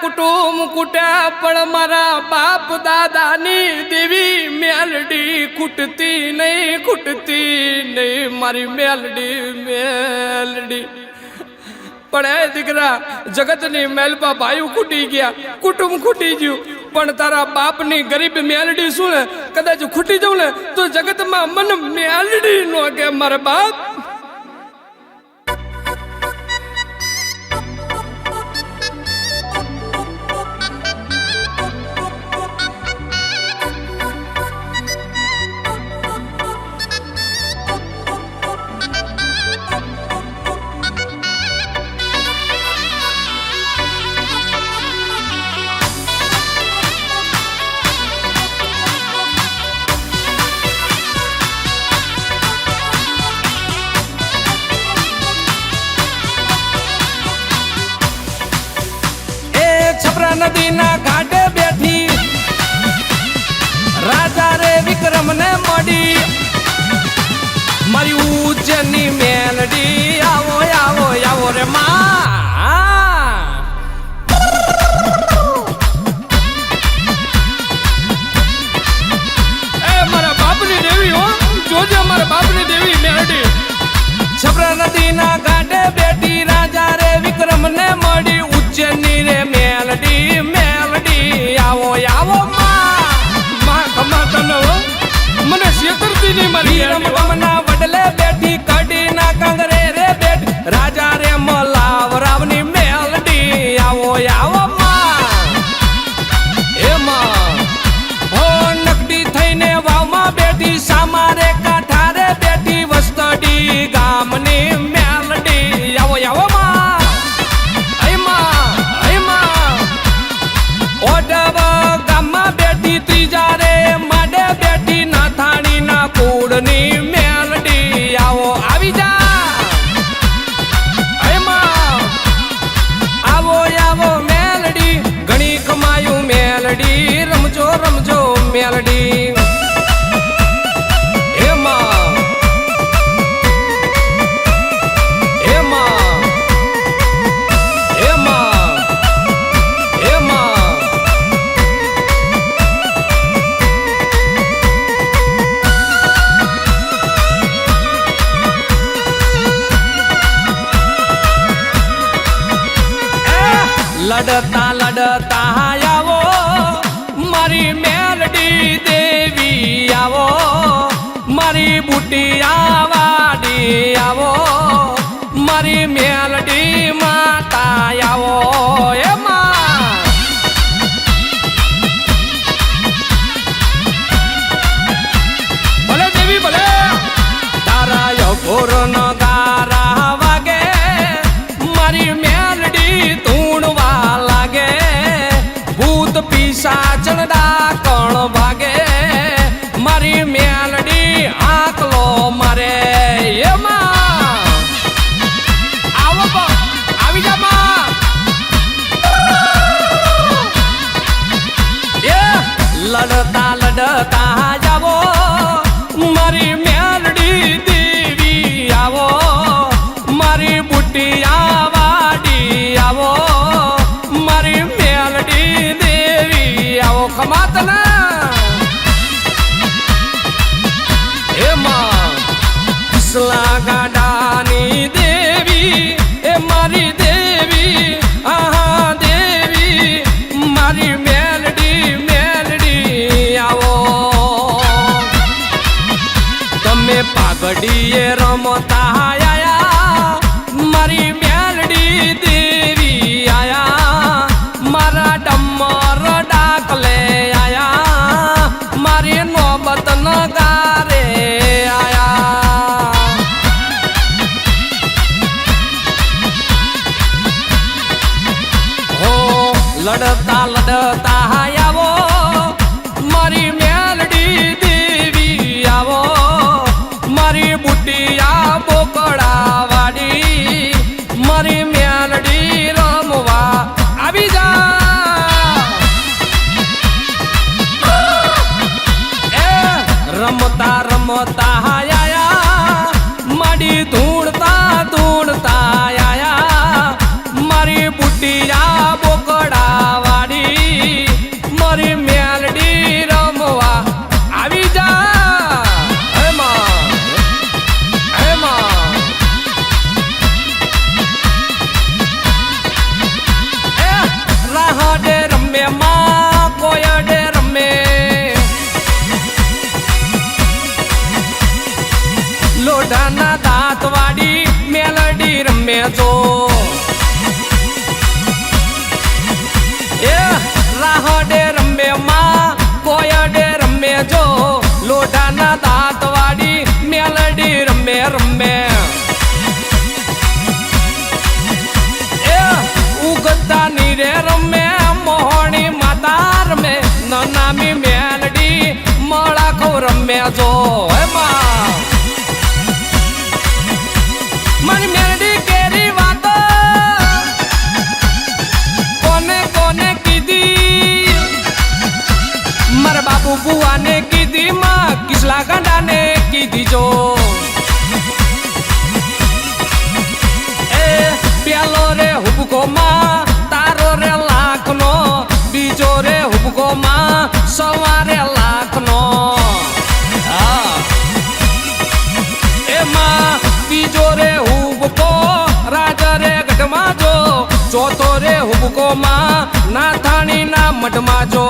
કુટુંબ કુટ્યા પણ મારા બાપ દાદાની દેવી મેલડી ખૂટતી નહીં મારી મેલડી પણ એ દીકરા જગતની મેલપા ભાઈઓ ખૂટી ગયા કુટુંબ ખૂટી ગયું પણ તારા બાપની ગરીબ મેલડી શું ને કદાચ ખૂટી જાઉં ને તો જગતમાં મને મેલડી નો કે મારા બાપ નદીના ઘાટે બેઠી રાજા રે વિક્રમ ને મળી મારી ઉજ્જૈનની મેલડી આવો આવો આવો રે માં એ મારા બાપની દેવી હો જોજે મારા બાપની દેવી મેલડી છપરા નદીના ઘાટે બેઠી રાજા રે વિક્રમ ને મળી ઉજ્જૈનની રે મેલડી આવો આવો માં ખમા તને મને શેતરતી નહીં મારી રમના વડલે બેઠી કડી ના કંગરે રે બેઠ રાજા રે મલાવ રાવની મેલડી આવો આવો માં એ માં હો નકડી થઈને વાવમાં બેઠી સામારે કાંઠારે બેઠી વસ્તડી ગામની મેલડી આવો આવો રમજો મેલડી એમાં લડતા લડતા આવો મારી મેલડી દેવી આવો મારી બુટિયા વાડી આવો મારી મેલડી માતા આવો એમાં ભલે દેવી ભલે તારા યગોર ન ગારા વાગે મારી મેલડી ધૂણવા લાગે ભૂત પિશાચન ડાકણ ભાગે મારી મેલડી આકલો મારે એમાં આવો આવી જા માં એ લડતા લડતા જાવો મારી મેલડી દેવી આવો મારી બુટિયા વાડી આવો મારી મેલડી દેવી આવો ખમાતના એમાં કિસલા ગાડાની દેવી એ મારી દેવી આહા દેવી મારી મેલડી આવો તમે પાઘડીએ રમતા આયા મારી મેલડી દેવી આયા મારા ડમર ડાકલે આયા મારી નોબત નગારે આયા હો લડતા લડતા આવો મારી મેલડી દેવી આવો મારી બુટિયા બોકડા વાડી મારી મેલડી રમવા આવી જા એ રમતા રમતા આયા માડી ધૂણતા આયા મારી બુટિયા બોકડા જો એ રાહડે રમે માં કોયડે રમે જો લોઢાના દાંત વાળી મેલડી રમે રમે એ ઉગતા નીરે રમે મોહણી માતા રમે નામી મેલડી મળાખો રમે જો એમાં મારી મેલડી કેરી વાતો કોને કોને કીધી મારા બાપુ બુઆને કીધી માં કિસલા ગાંડાને કીધી જો એ પેલો રે હુબકો માં તારો રે લાખનો બીજો રે હુબકો માં સવારે લાખનો એમાં બીજો રે હુબકો રાજા રે ગઢમાં જો ચોથો રે હુબકો માં નાથાણી ના મઢમાં જો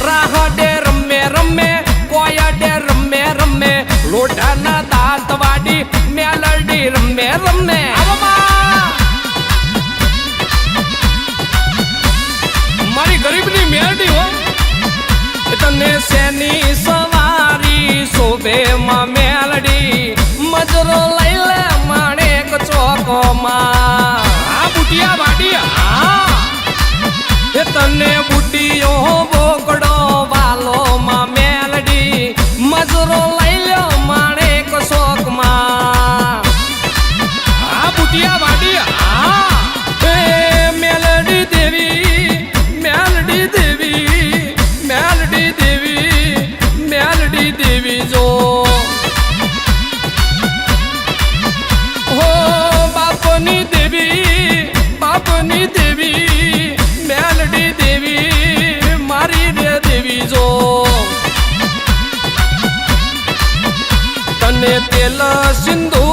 રાહડે રમે રમે કોયડે રમે રમે લોઢાના દાંત વાડી મેલડી રમે રમે મારી ગરીબની મેલડી હો તને શેની સવારી શોભે માં મેલડી મજરો લઈ લે માણેક ચોકમાં આ બુટિયા વાડી એ તને બુટીઓ બોકડો વાલો માં મેલડી મજરો લઈ લ્યો માણેક શોકમાં આ બુટિયા વાડી મેલડી દેવી મેલડી દેવી મેલડી દેવી મેલડી દેવી જો હો બાપની દેવી મેલડી દેવી મારી રે દેવી જો તને તેલ સિંધુ